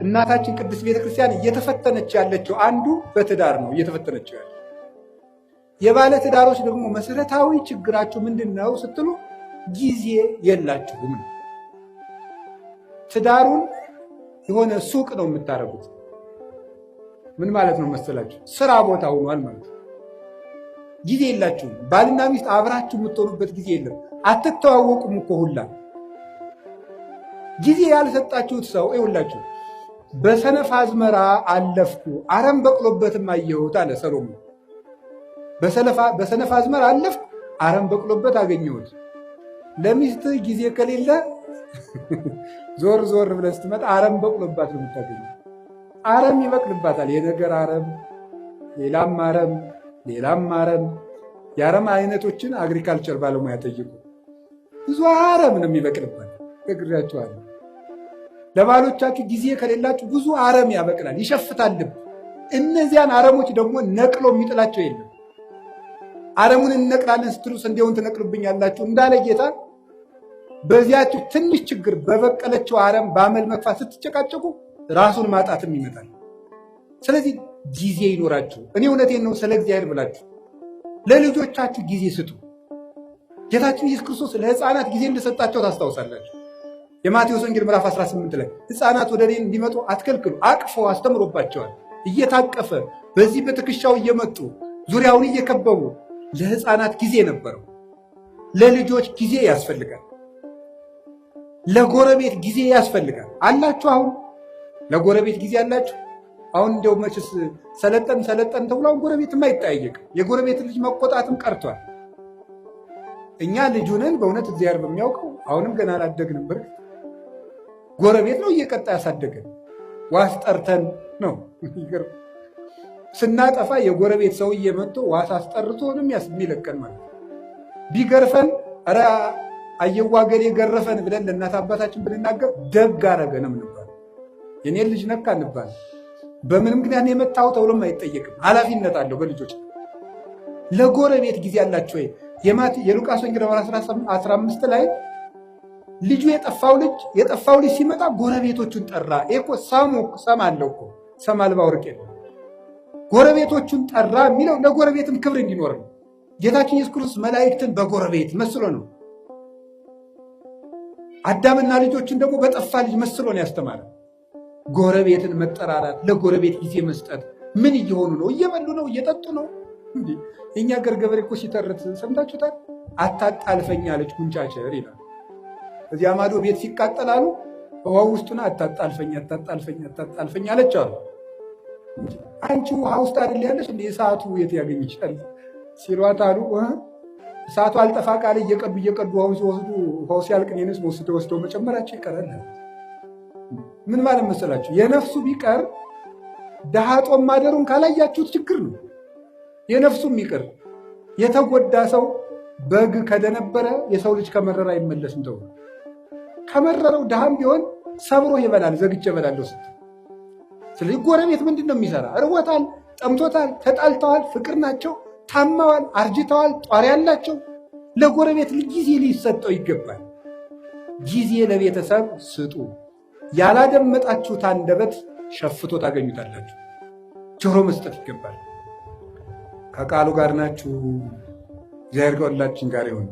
እናታችን ቅድስት ቤተክርስቲያን እየተፈተነች ያለችው አንዱ በትዳር ነው እየተፈተነችው ያለችው። የባለ ትዳሮች ደግሞ መሰረታዊ ችግራችሁ ምንድነው ስትሉ ጊዜ የላችሁም። ትዳሩን የሆነ ሱቅ ነው የምታረጉት። ምን ማለት ነው መሰላችሁ? ስራ ቦታ ሆኗል ማለት ነው። ጊዜ የላችሁም። ባልና ሚስት አብራችሁ የምትሆኑበት ጊዜ የለም። አትተዋወቁም እኮ ሁላ። ጊዜ ያልሰጣችሁት ሰው ይኸውላችሁ፣ በሰነፍ አዝመራ አለፍኩ አረም በቅሎበትም አየሁት አለ ሰሎሞን። በሰነፍ አዝመራ አለፍኩ አረም በቅሎበት አገኘሁት። ለሚስት ጊዜ ከሌለ ዞር ዞር ብለህ ስትመጣ አረም በቅሎባት ነው የምታገኘው። አረም ይበቅልባታል። የነገር አረም፣ ሌላም አረም፣ ሌላም አረም። የአረም አይነቶችን አግሪካልቸር ባለሙያ ጠይቁ። ብዙ አረም ነው የሚበቅልባት። ነግሬያችኋለሁ። ለባሎቻችሁ ጊዜ ከሌላችሁ ብዙ አረም ያበቅላል፣ ይሸፍታል ልብ። እነዚያን አረሞች ደግሞ ነቅሎ የሚጥላቸው የለም። አረሙን እንነቅላለን ስትሉ ስንዴውን ትነቅሉብኛላችሁ እንዳለ ጌታ በዚያችሁ ትንሽ ችግር በበቀለችው አረም በአመል መግፋት ስትጨቃጨቁ ራሱን ማጣትም ይመጣል። ስለዚህ ጊዜ ይኖራችሁ። እኔ እውነቴን ነው፣ ስለ እግዚአብሔር ብላችሁ ለልጆቻችሁ ጊዜ ስጡ። ጌታችን ኢየሱስ ክርስቶስ ለሕፃናት ጊዜ እንደሰጣቸው ታስታውሳላችሁ። የማቴዎስ ወንጌል ምዕራፍ 18 ላይ ሕፃናት ወደ እኔ እንዲመጡ አትከልክሉ፣ አቅፎ አስተምሮባቸዋል። እየታቀፈ በዚህ በትከሻው እየመጡ ዙሪያውን እየከበቡ ለሕፃናት ጊዜ ነበረው። ለልጆች ጊዜ ያስፈልጋል። ለጎረቤት ጊዜ ያስፈልጋል። አላችሁ? አሁን ለጎረቤት ጊዜ አላችሁ? አሁን እንደው መችስ ሰለጠን ተብሎ አሁን ጎረቤትም አይጠያየቅም። የጎረቤት ልጅ መቆጣትም ቀርቷል። እኛ ልጁንን በእውነት እግዚአብሔር በሚያውቀው አሁንም ገና አላደግንም። በርግጥ ጎረቤት ነው እየቀጣ ያሳደገን። ዋስ ጠርተን ነው ስናጠፋ የጎረቤት ሰው እየመጡ ዋስ አስጠርቶንም የሚለቀን ማለት ነው። ቢገርፈን ኧረ አየዋ ገሌ ገረፈን ብለን ለእናት አባታችን ብንናገር ደግ አረገ ነው የምንባል። የኔን ልጅ ነካ እንባል። በምን ምክንያት የመታው ተብሎም አይጠየቅም። ኃላፊነት አለው በልጆች። ለጎረቤት ጊዜ አላቸው ወይ? የሉቃስ ወንጌል 15 ላይ ልጁ የጠፋው ልጅ ሲመጣ ጎረቤቶቹን ጠራ። እኮ ሰም አለው እኮ ሰም አልባ ወርቅ የለም። ጎረቤቶቹን ጠራ የሚለው ለጎረቤትም ክብር እንዲኖር ነው። ጌታችን ኢየሱስ ክርስቶስ መላእክትን በጎረቤት መስሎ ነው። አዳምና ልጆችን ደግሞ በጠፋ ልጅ መስሎ ነው ያስተማረ። ጎረቤትን መጠራራት፣ ለጎረቤት ጊዜ መስጠት። ምን እየሆኑ ነው? እየበሉ ነው? እየጠጡ ነው? የእኛ ገር ገበሬ እኮ ሲተርት ሰምታችሁታል። አታጣልፈኝ አለች ጉንጫቸር ይላል። እዚያ ማዶ ቤት ሲቃጠላሉ ውሃ ውስጡን አታጣልፈኝ አለች አሉ። አንቺ ውሃ ውስጥ አይደል ያለሽ እንደ እሳቱ የት ያገኝሻል ሲሏት አሉ። እሳቱ አልጠፋ ቃል እየቀዱ ውሃውን ሲወስዱ ውሃው ሲያልቅ እኔንስ ወስደው መጨመራቸው ይቀራል። ምን ማለት መሰላችሁ? የነፍሱ ቢቀር ድሃ ጦም ማደሩን ካላያችሁት ችግር ነው። የነፍሱም ይቅር የተጎዳ ሰው በግ ከደነበረ የሰው ልጅ ከመረረ አይመለስም ተብሎ ከመረረው ድሃም ቢሆን ሰብሮ ይበላል። ዘግቼ እበላለሁ ስትል። ስለዚህ ጎረቤት ምንድን ነው የሚሰራ? እርቦታል፣ ጠምቶታል፣ ተጣልተዋል፣ ፍቅር ናቸው፣ ታመዋል፣ አርጅተዋል፣ ጧሪ ያላቸው። ለጎረቤት ጊዜ ሊሰጠው ይገባል። ጊዜ ለቤተሰብ ስጡ። ያላደመጣችሁት አንደበት ሸፍቶ ታገኙታላችሁ። ጆሮ መስጠት ይገባል። ከቃሉ ጋር ናችሁ። እግዚአብሔር ከሁላችን ጋር ይሁን።